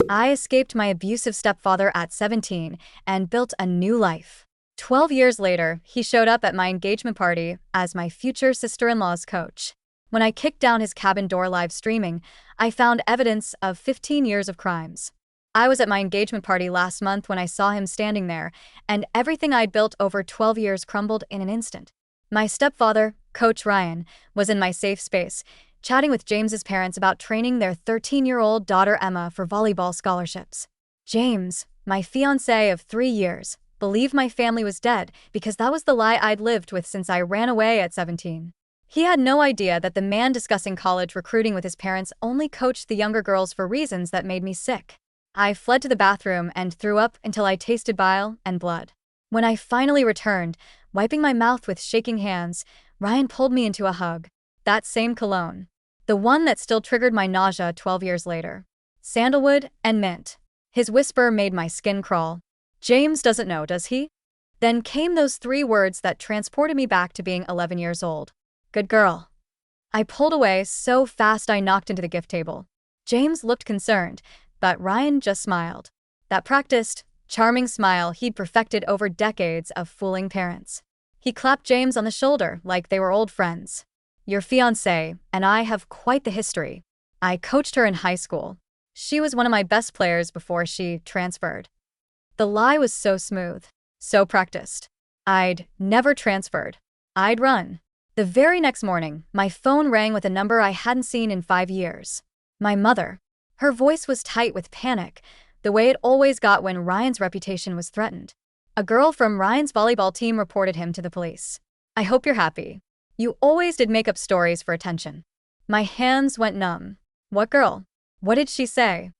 I escaped my abusive stepfather at 17 and built a new life. 12 years later, he showed up at my engagement party as my future sister-in-law's coach. When I kicked down his cabin door live streaming, I found evidence of 15 years of crimes. I was at my engagement party last month when I saw him standing there, and everything I'd built over 12 years crumbled in an instant. My stepfather, Coach Ryan, was in my safe space, chatting with James's parents about training their 13-year-old daughter Emma for volleyball scholarships. James, my fiancé of 3 years, believed my family was dead because that was the lie I'd lived with since I ran away at 17. He had no idea that the man discussing college recruiting with his parents only coached the younger girls for reasons that made me sick. I fled to the bathroom and threw up until I tasted bile and blood. When I finally returned, wiping my mouth with shaking hands, Ryan pulled me into a hug. That same cologne. The one that still triggered my nausea 12 years later. Sandalwood and mint. His whisper made my skin crawl. James doesn't know, does he? Then came those 3 words that transported me back to being 11 years old. Good girl. I pulled away so fast I knocked into the gift table. James looked concerned, but Ryan just smiled. That practiced, charming smile he'd perfected over decades of fooling parents. He clapped James on the shoulder like they were old friends. Your fiancé and I have quite the history. I coached her in high school. She was one of my best players before she transferred. The lie was so smooth, so practiced. I'd never transferred. I'd run. The very next morning, my phone rang with a number I hadn't seen in 5 years. My mother. Her voice was tight with panic, the way it always got when Ryan's reputation was threatened. A girl from Ryan's volleyball team reported him to the police. I hope you're happy. You always did make up stories for attention. My hands went numb. What girl? What did she say?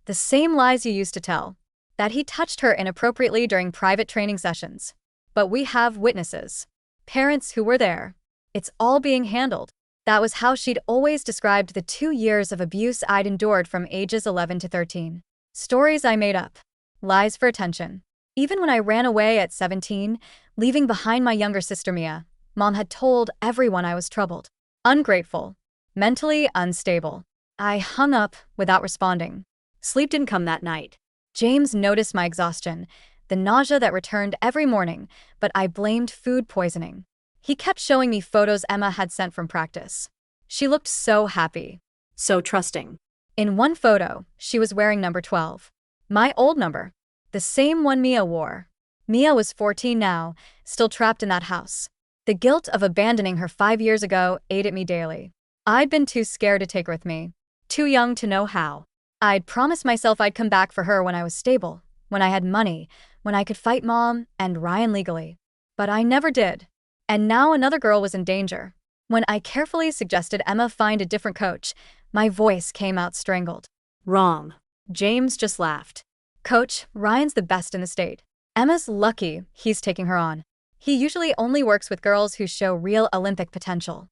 The same lies you used to tell. That he touched her inappropriately during private training sessions. But we have witnesses. Parents who were there. It's all being handled. That was how she'd always described the 2 years of abuse I'd endured from ages 11 to 13. Stories I made up. Lies for attention. Even when I ran away at 17, leaving behind my younger sister Mia, Mom had told everyone I was troubled, ungrateful, mentally unstable. I hung up without responding. Sleep didn't come that night. James noticed my exhaustion, the nausea that returned every morning, but I blamed food poisoning. He kept showing me photos Emma had sent from practice. She looked so happy, so trusting. In one photo, she was wearing number 12. My old number. The same one Mia wore. Mia was 14 now, still trapped in that house. The guilt of abandoning her 5 years ago ate at me daily. I'd been too scared to take her with me. Too young to know how. I'd promised myself I'd come back for her when I was stable, when I had money, when I could fight Mom and Ryan legally. But I never did. And now another girl was in danger. When I carefully suggested Emma find a different coach, my voice came out strangled. Wrong. James just laughed. Coach, Ryan's the best in the state. Emma's lucky he's taking her on. He usually only works with girls who show real Olympic potential.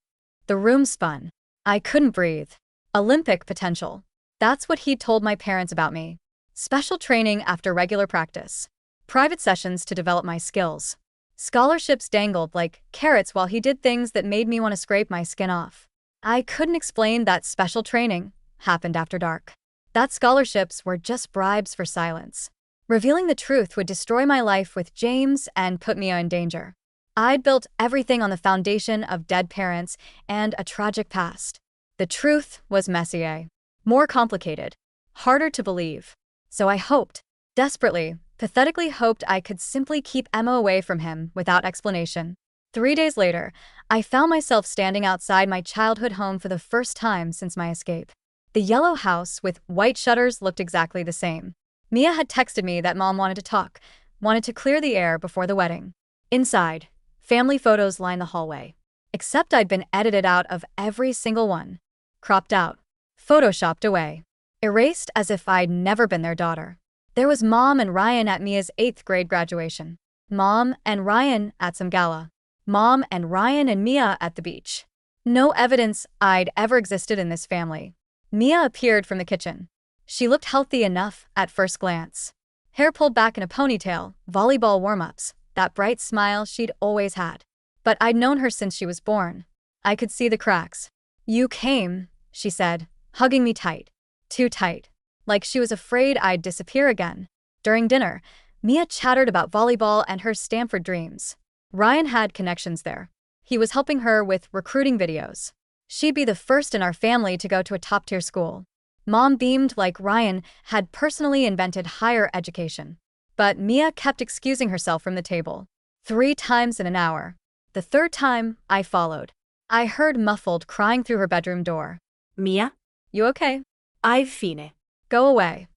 The room spun. I couldn't breathe. Olympic potential. That's what he'd told my parents about me. Special training after regular practice. Private sessions to develop my skills. Scholarships dangled like carrots while he did things that made me want to scrape my skin off. I couldn't explain that special training happened after dark. That scholarships were just bribes for silence. Revealing the truth would destroy my life with James and put Mia in danger. I'd built everything on the foundation of dead parents and a tragic past. The truth was messier. More complicated. Harder to believe. So I hoped, desperately, pathetically hoped I could simply keep Emma away from him without explanation. 3 days later, I found myself standing outside my childhood home for the first time since my escape. The yellow house with white shutters looked exactly the same. Mia had texted me that Mom wanted to talk, wanted to clear the air before the wedding. Inside, family photos lined the hallway. Except I'd been edited out of every single one. Cropped out. Photoshopped away. Erased as if I'd never been their daughter. There was Mom and Ryan at Mia's 8th grade graduation. Mom and Ryan at some gala. Mom and Ryan and Mia at the beach. No evidence I'd ever existed in this family. Mia appeared from the kitchen. She looked healthy enough at first glance. Hair pulled back in a ponytail, volleyball warm-ups, that bright smile she'd always had. But I'd known her since she was born. I could see the cracks. You came, she said, hugging me tight. Too tight. like she was afraid I'd disappear again. During dinner, Mia chattered about volleyball and her Stanford dreams. Ryan had connections there. He was helping her with recruiting videos. She'd be the first in our family to go to a top-tier school. Mom beamed like Ryan had personally invented higher education. But Mia kept excusing herself from the table. 3 times in an hour. The third time, I followed. I heard muffled crying through her bedroom door. Mia? You okay? I've fine. Go away.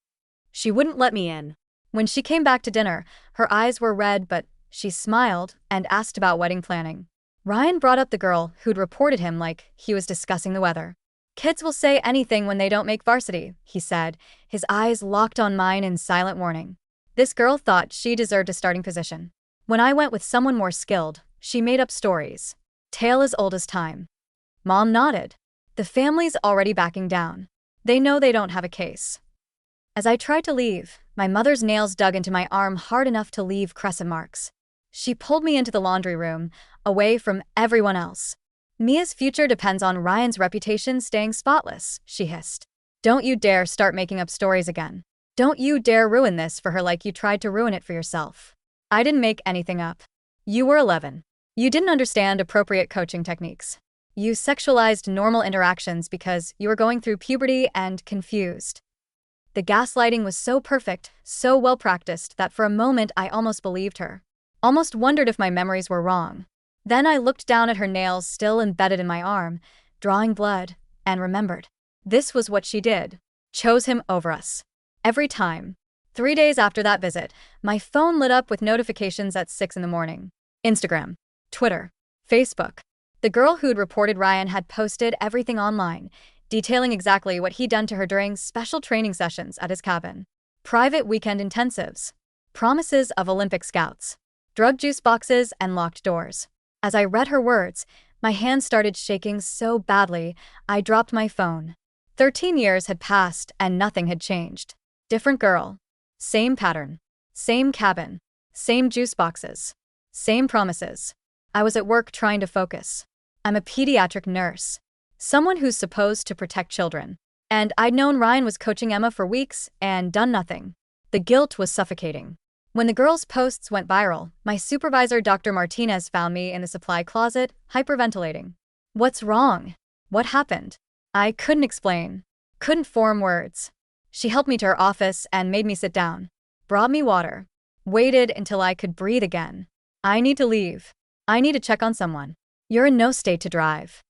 She wouldn't let me in. When she came back to dinner, her eyes were red, but she smiled and asked about wedding planning. Ryan brought up the girl who'd reported him like he was discussing the weather. Kids will say anything when they don't make varsity, he said, his eyes locked on mine in silent warning. This girl thought she deserved a starting position. When I went with someone more skilled, she made up stories. Tale as old as time. Mom nodded. The family's already backing down. They know they don't have a case. As I tried to leave, my mother's nails dug into my arm hard enough to leave crescent marks. She pulled me into the laundry room, away from everyone else. Mia's future depends on Ryan's reputation staying spotless, she hissed. Don't you dare start making up stories again. Don't you dare ruin this for her like you tried to ruin it for yourself. I didn't make anything up. You were 11. You didn't understand appropriate coaching techniques. You sexualized normal interactions because you were going through puberty and confused. The gaslighting was so perfect, so well practiced that for a moment I almost believed her. Almost wondered if my memories were wrong. Then I looked down at her nails still embedded in my arm, drawing blood, and remembered. This was what she did. Chose him over us. Every time. 3 days after that visit, my phone lit up with notifications at 6 in the morning. Instagram, Twitter, Facebook. The girl who'd reported Ryan had posted everything online, detailing exactly what he'd done to her during special training sessions at his cabin. Private weekend intensives. Promises of Olympic scouts. Drug juice boxes and locked doors. As I read her words, my hands started shaking so badly, I dropped my phone. 13 years had passed and nothing had changed. Different girl. Same pattern. Same cabin. Same juice boxes. Same promises. I was at work trying to focus. I'm a pediatric nurse. Someone who's supposed to protect children. And I'd known Ryan was coaching Emma for weeks and done nothing. The guilt was suffocating. When the girls' posts went viral, my supervisor, Dr. Martinez, found me in the supply closet, hyperventilating. What's wrong? What happened? I couldn't explain. Couldn't form words. She helped me to her office and made me sit down. Brought me water. Waited until I could breathe again. I need to leave. I need to check on someone. You're in no state to drive.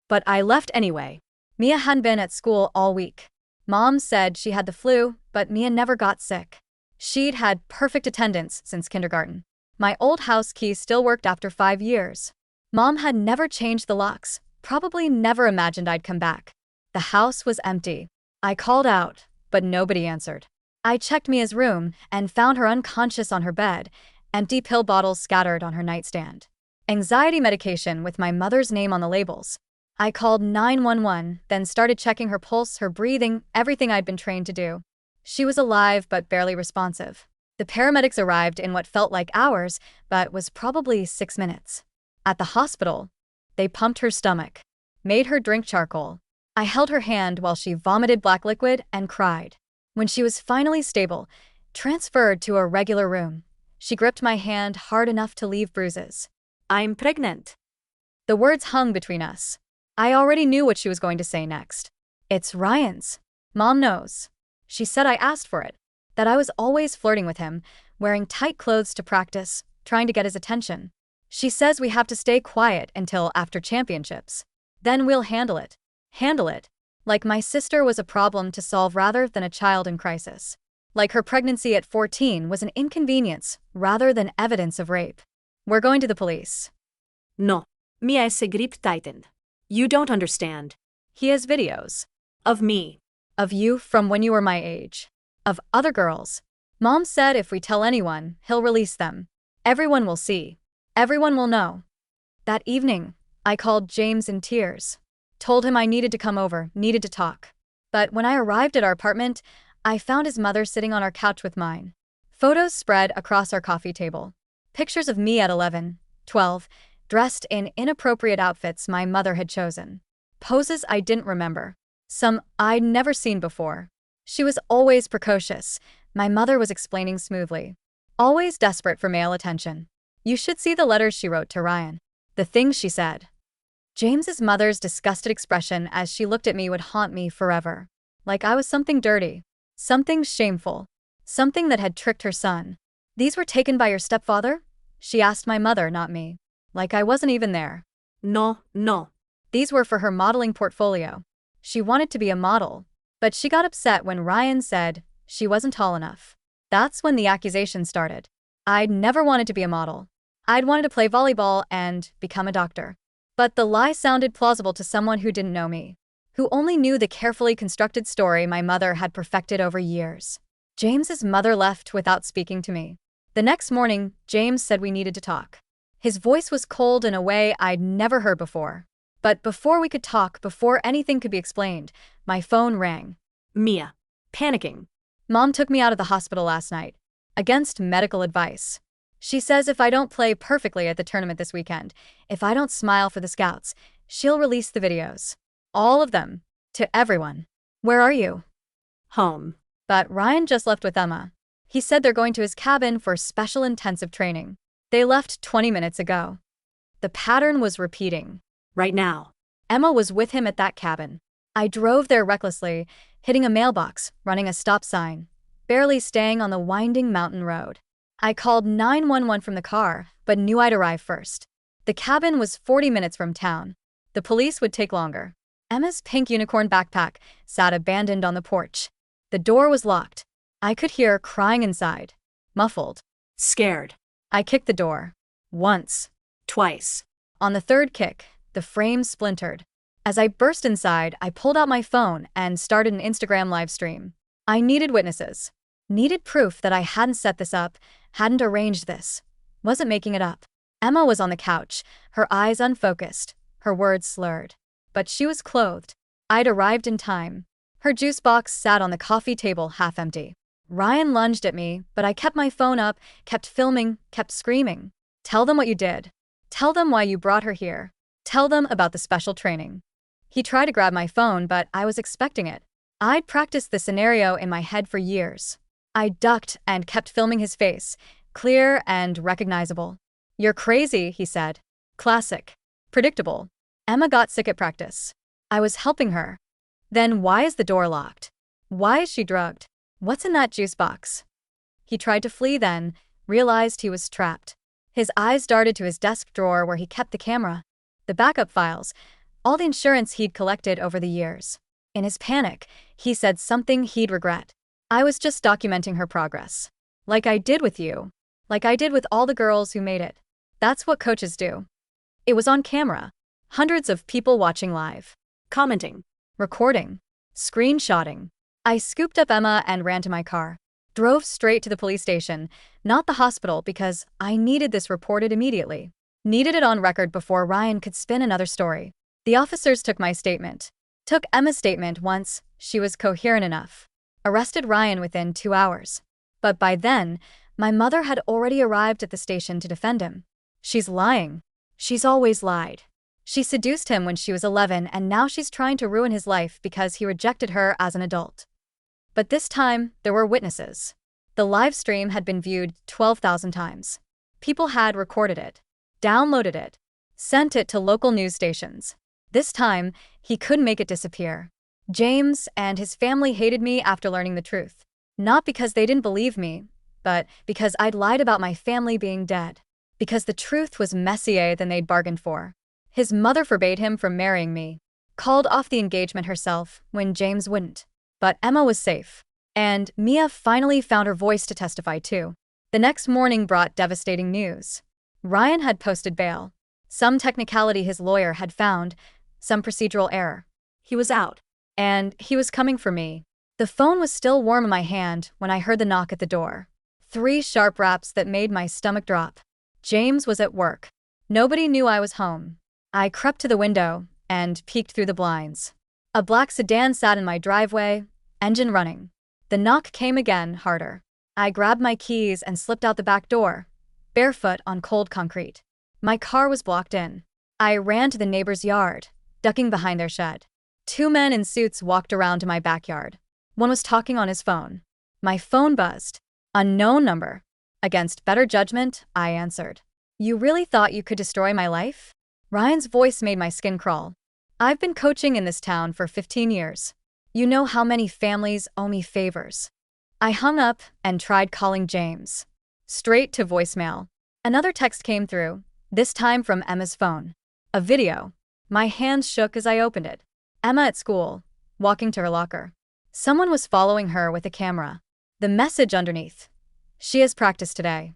But I left anyway. Mia hadn't been at school all week. Mom said she had the flu, but Mia never got sick. She'd had perfect attendance since kindergarten. My old house key still worked after 5 years. Mom had never changed the locks, probably never imagined I'd come back. The house was empty. I called out, but nobody answered. I checked Mia's room and found her unconscious on her bed, empty pill bottles scattered on her nightstand. Anxiety medication with my mother's name on the labels. I called 911, then started checking her pulse, her breathing, everything I'd been trained to do. She was alive but barely responsive. The paramedics arrived in what felt like hours, but was probably 6 minutes. At the hospital, they pumped her stomach, made her drink charcoal. I held her hand while she vomited black liquid and cried. When she was finally stable, transferred to a regular room, she gripped my hand hard enough to leave bruises. I'm pregnant. The words hung between us. I already knew what she was going to say next. It's Ryan's. Mom knows. She said I asked for it, that I was always flirting with him, wearing tight clothes to practice, trying to get his attention. She says we have to stay quiet until after championships. Then we'll handle it. Handle it. Like my sister was a problem to solve rather than a child in crisis. Like her pregnancy at 14 was an inconvenience rather than evidence of rape. We're going to the police. No. Mia ese grip tightened. You don't understand. He has videos. Of me. Of you from when you were my age. Of other girls. Mom said if we tell anyone, he'll release them. Everyone will see. Everyone will know. That evening, I called James in tears. Told him I needed to come over, needed to talk. But when I arrived at our apartment, I found his mother sitting on our couch with mine. Photos spread across our coffee table. Pictures of me at 11, 12, dressed in inappropriate outfits my mother had chosen. Poses I didn't remember. Some I'd never seen before. She was always precocious, my mother was explaining smoothly. Always desperate for male attention. You should see the letters she wrote to Ryan. The things she said. James's mother's disgusted expression as she looked at me would haunt me forever. Like I was something dirty. Something shameful. Something that had tricked her son. These were taken by your stepfather? She asked my mother, not me. Like I wasn't even there. No, no. These were for her modeling portfolio. She wanted to be a model. But she got upset when Ryan said she wasn't tall enough. That's when the accusation started. I'd never wanted to be a model. I'd wanted to play volleyball and become a doctor. But the lie sounded plausible to someone who didn't know me, who only knew the carefully constructed story my mother had perfected over years. James's mother left without speaking to me. The next morning, James said we needed to talk. His voice was cold in a way I'd never heard before. But before we could talk, before anything could be explained, my phone rang. Mia. Panicking. Mom took me out of the hospital last night, against medical advice. She says if I don't play perfectly at the tournament this weekend, if I don't smile for the scouts, she'll release the videos. All of them. To everyone. Where are you? Home. But Ryan just left with Emma. He said they're going to his cabin for special intensive training. They left 20 minutes ago. The pattern was repeating. Right now. Emma was with him at that cabin. I drove there recklessly, hitting a mailbox, running a stop sign, barely staying on the winding mountain road. I called 911 from the car, but knew I'd arrive first. The cabin was 40 minutes from town. The police would take longer. Emma's pink unicorn backpack sat abandoned on the porch. The door was locked. I could hear her crying inside. Muffled. Scared. I kicked the door. Once. Twice. On the third kick, the frame splintered. As I burst inside, I pulled out my phone and started an Instagram live stream. I needed witnesses. Needed proof that I hadn't set this up, hadn't arranged this. Wasn't making it up. Emma was on the couch, her eyes unfocused, her words slurred. But she was clothed. I'd arrived in time. Her juice box sat on the coffee table half empty. Ryan lunged at me, but I kept my phone up, kept filming, kept screaming. Tell them what you did. Tell them why you brought her here. Tell them about the special training. He tried to grab my phone, but I was expecting it. I'd practiced the scenario in my head for years. I ducked and kept filming his face, clear and recognizable. You're crazy, he said. Classic. Predictable. Emma got sick at practice. I was helping her. Then why is the door locked? Why is she drugged? What's in that juice box? He tried to flee then, realized he was trapped. His eyes darted to his desk drawer where he kept the camera, the backup files, all the insurance he'd collected over the years. In his panic, he said something he'd regret. I was just documenting her progress. Like I did with you. Like I did with all the girls who made it. That's what coaches do. It was on camera. Hundreds of people watching live. Commenting. Recording. Screenshotting. I scooped up Emma and ran to my car. Drove straight to the police station, not the hospital, because I needed this reported immediately. Needed it on record before Ryan could spin another story. The officers took my statement. Took Emma's statement once she was coherent enough. Arrested Ryan within 2 hours. But by then, my mother had already arrived at the station to defend him. She's lying. She's always lied. She seduced him when she was 11, and now she's trying to ruin his life because he rejected her as an adult. But this time, there were witnesses. The live stream had been viewed 12,000 times. People had recorded it, downloaded it, sent it to local news stations. This time, he couldn't make it disappear. James and his family hated me after learning the truth. Not because they didn't believe me, but because I'd lied about my family being dead. Because the truth was messier than they'd bargained for. His mother forbade him from marrying me. Called off the engagement herself when James wouldn't. But Emma was safe. And Mia finally found her voice to testify too. The next morning brought devastating news. Ryan had posted bail. Some technicality his lawyer had found, some procedural error. He was out. And he was coming for me. The phone was still warm in my hand when I heard the knock at the door. 3 sharp raps that made my stomach drop. James was at work. Nobody knew I was home. I crept to the window and peeked through the blinds. A black sedan sat in my driveway, engine running. The knock came again, harder. I grabbed my keys and slipped out the back door, barefoot on cold concrete. My car was blocked in. I ran to the neighbor's yard, ducking behind their shed. 2 men in suits walked around to my backyard. One was talking on his phone. My phone buzzed. Unknown number. Against better judgment, I answered. You really thought you could destroy my life? Ryan's voice made my skin crawl. I've been coaching in this town for 15 years. You know how many families owe me favors. I hung up and tried calling James. Straight to voicemail. Another text came through, this time from Emma's phone. A video. My hands shook as I opened it. Emma at school, walking to her locker. Someone was following her with a camera. The message underneath. She has practice today.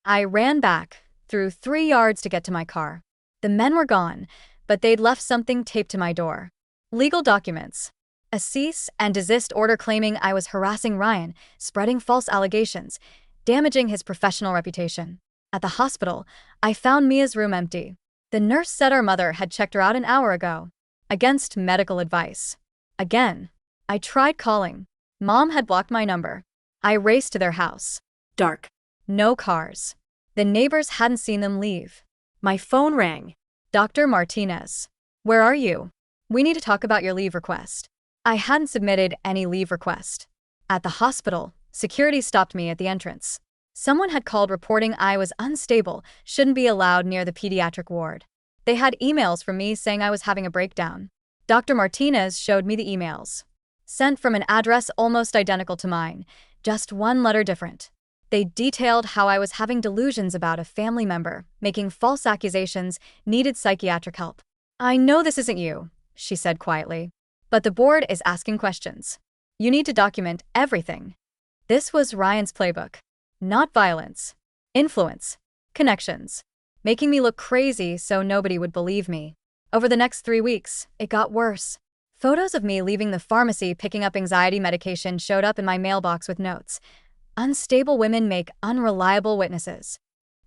I ran back, through 3 yards to get to my car. The men were gone, but they'd left something taped to my door. Legal documents. A cease and desist order claiming I was harassing Ryan, spreading false allegations, damaging his professional reputation. At the hospital, I found Mia's room empty. The nurse said our mother had checked her out an hour ago. Against medical advice. Again. I tried calling. Mom had blocked my number. I raced to their house. Dark. No cars. The neighbors hadn't seen them leave. My phone rang. Dr. Martinez. Where are you? We need to talk about your leave request. I hadn't submitted any leave request. At the hospital, security stopped me at the entrance. Someone had called reporting I was unstable, shouldn't be allowed near the pediatric ward. They had emails from me saying I was having a breakdown. Dr. Martinez showed me the emails. Sent from an address almost identical to mine, just one letter different. They detailed how I was having delusions about a family member, making false accusations, needed psychiatric help. I know this isn't you, she said quietly, but the board is asking questions. You need to document everything. This was Ryan's playbook. Not violence. Influence. Connections. Making me look crazy so nobody would believe me. Over the next 3 weeks, it got worse. Photos of me leaving the pharmacy picking up anxiety medication showed up in my mailbox with notes. Unstable women make unreliable witnesses.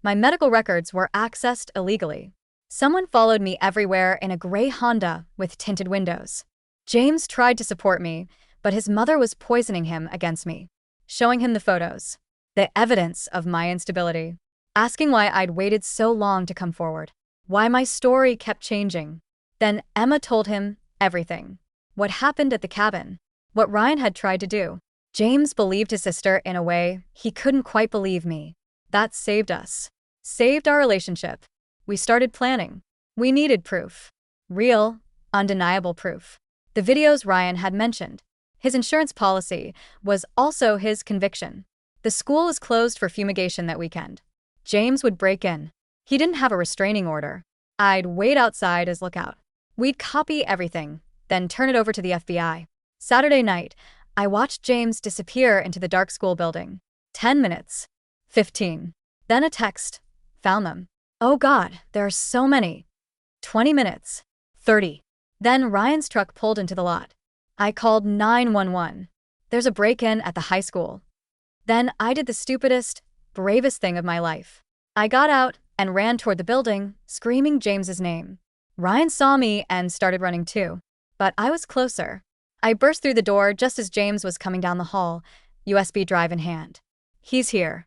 My medical records were accessed illegally. Someone followed me everywhere in a gray Honda with tinted windows. James tried to support me, but his mother was poisoning him against me. Showing him the photos. The evidence of my instability. Asking why I'd waited so long to come forward. Why my story kept changing. Then Emma told him everything. What happened at the cabin. What Ryan had tried to do. James believed his sister in a way he couldn't quite believe me. That saved us. Saved our relationship. We started planning. We needed proof. Real, undeniable proof. The videos Ryan had mentioned. His insurance policy was also his conviction. The school was closed for fumigation that weekend. James would break in. He didn't have a restraining order. I'd wait outside as lookout. We'd copy everything, then turn it over to the FBI. Saturday night, I watched James disappear into the dark school building. 10 minutes. 15. Then a text. Found them. Oh God, there are so many. 20 minutes. 30. Then Ryan's truck pulled into the lot. I called 911. There's a break-in at the high school. Then I did the stupidest, bravest thing of my life. I got out and ran toward the building, screaming James's name. Ryan saw me and started running too. But I was closer. I burst through the door just as James was coming down the hall, USB drive in hand. He's here.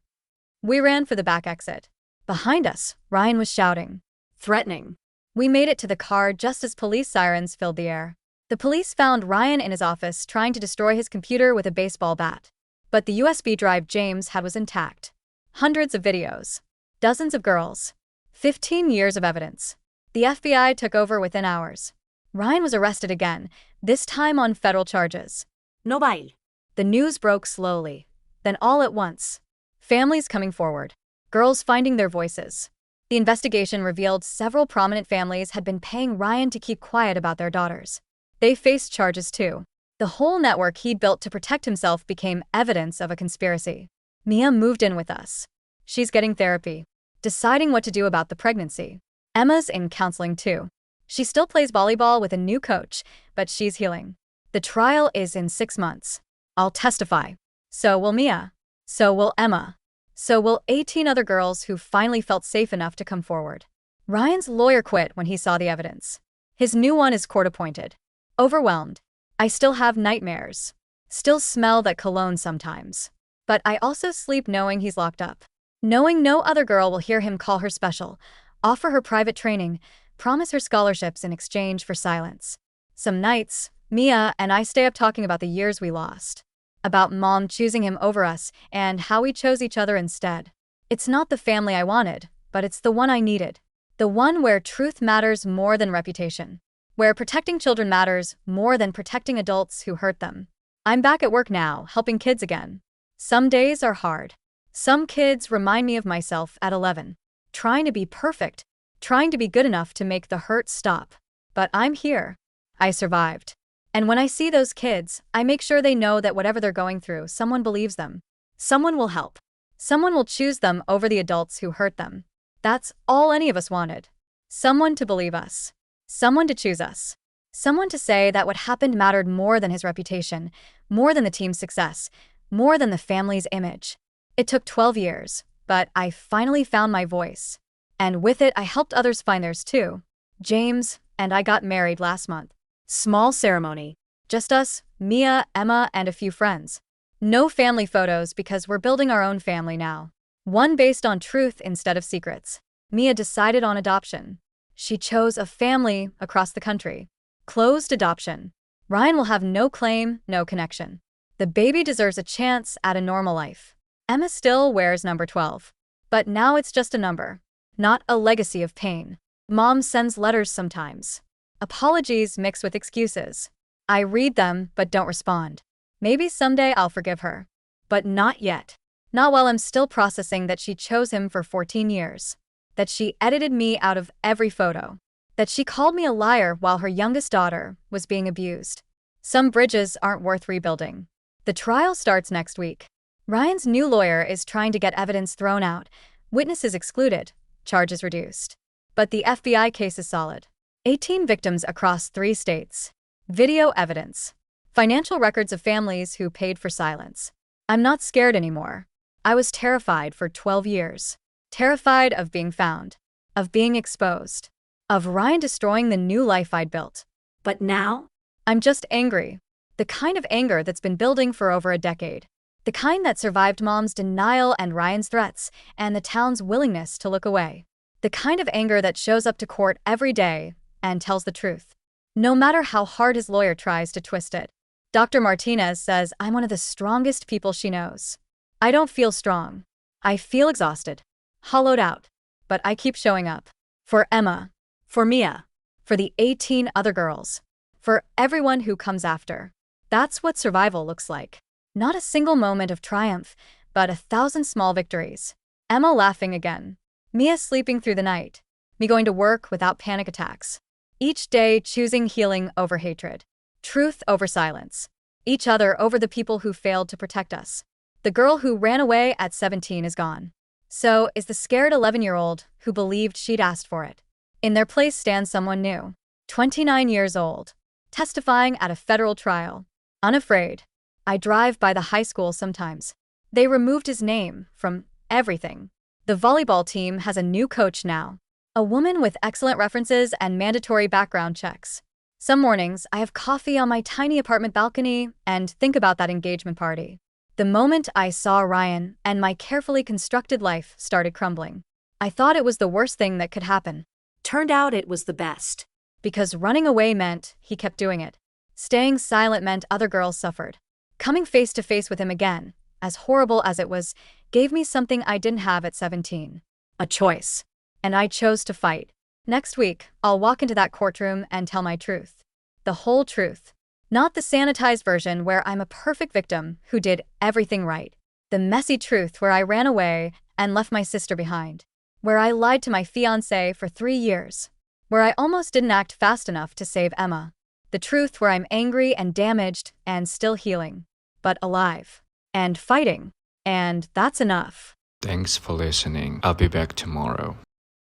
We ran for the back exit. Behind us, Ryan was shouting. Threatening. We made it to the car just as police sirens filled the air. The police found Ryan in his office trying to destroy his computer with a baseball bat. But the USB drive James had was intact. Hundreds of videos. Dozens of girls. 15 years of evidence. The FBI took over within hours. Ryan was arrested again, this time on federal charges. No bail. The news broke slowly. Then all at once. Families coming forward. Girls finding their voices. The investigation revealed several prominent families had been paying Ryan to keep quiet about their daughters. They faced charges too. The whole network he'd built to protect himself became evidence of a conspiracy. Mia moved in with us. She's getting therapy. Deciding what to do about the pregnancy. Emma's in counseling too. She still plays volleyball with a new coach, but she's healing. The trial is in 6 months. I'll testify. So will Mia. So will Emma. So will 18 other girls who finally felt safe enough to come forward. Ryan's lawyer quit when he saw the evidence. His new one is court-appointed. Overwhelmed. I still have nightmares. Still smell that cologne sometimes. But I also sleep knowing he's locked up. Knowing no other girl will hear him call her special, offer her private training, promise her scholarships in exchange for silence. Some nights, Mia and I stay up talking about the years we lost. about mom choosing him over us and how we chose each other instead. It's not the family I wanted, but it's the one I needed. The one where truth matters more than reputation. Where protecting children matters more than protecting adults who hurt them. I'm back at work now, helping kids again. Some days are hard. Some kids remind me of myself at 11. Trying to be perfect. Trying to be good enough to make the hurt stop. But I'm here. I survived. And when I see those kids, I make sure they know that whatever they're going through, someone believes them. Someone will help. Someone will choose them over the adults who hurt them. That's all any of us wanted. Someone to believe us. Someone to choose us. Someone to say that what happened mattered more than his reputation, more than the team's success, more than the family's image. It took 12 years, but I finally found my voice. And with it, I helped others find theirs too. James and I got married last month. Small ceremony. Just us, Mia, Emma, and a few friends. No family photos because we're building our own family now. One based on truth instead of secrets. Mia decided on adoption. She chose a family across the country. Closed adoption. Ryan will have no claim, no connection. The baby deserves a chance at a normal life. Emma still wears number 12. But now it's just a number. Not a legacy of pain. Mom sends letters sometimes. Apologies mixed with excuses. I read them but don't respond. Maybe someday I'll forgive her. But not yet. Not while I'm still processing that she chose him for 14 years. That she edited me out of every photo. That she called me a liar while her youngest daughter was being abused. Some bridges aren't worth rebuilding. The trial starts next week. Ryan's new lawyer is trying to get evidence thrown out, witnesses excluded, charges reduced. But the FBI case is solid. 18 victims across 3 states. Video evidence. Financial records of families who paid for silence. I'm not scared anymore. I was terrified for 12 years. Terrified of being found. Of being exposed. Of Ryan destroying the new life I'd built. But now? I'm just angry. The kind of anger that's been building for over a decade. The kind that survived Mom's denial and Ryan's threats, and the town's willingness to look away. The kind of anger that shows up to court every day and tells the truth. No matter how hard his lawyer tries to twist it. Dr. Martinez says I'm one of the strongest people she knows. I don't feel strong. I feel exhausted. Hollowed out. But I keep showing up. For Emma. For Mia. For the 18 other girls. For everyone who comes after. That's what survival looks like. Not a single moment of triumph, but 1,000 small victories. Emma laughing again. Mia sleeping through the night. Me going to work without panic attacks. Each day choosing healing over hatred. Truth over silence. Each other over the people who failed to protect us. The girl who ran away at 17 is gone. So is the scared 11-year-old who believed she'd asked for it. In their place stands someone new. 29 years old. Testifying at a federal trial. Unafraid. I drive by the high school sometimes. They removed his name from everything. The volleyball team has a new coach now. A woman with excellent references and mandatory background checks. Some mornings, I have coffee on my tiny apartment balcony and think about that engagement party. The moment I saw Ryan and my carefully constructed life started crumbling. I thought it was the worst thing that could happen. Turned out it was the best. Because running away meant he kept doing it. Staying silent meant other girls suffered. Coming face to face with him again, as horrible as it was, gave me something I didn't have at 17. A choice. And I chose to fight. Next week, I'll walk into that courtroom and tell my truth. The whole truth. Not the sanitized version where I'm a perfect victim who did everything right. The messy truth where I ran away and left my sister behind. Where I lied to my fiancé for 3 years. Where I almost didn't act fast enough to save Emma. The truth where I'm angry and damaged and still healing. But alive. And fighting. And that's enough. Thanks for listening. I'll be back tomorrow.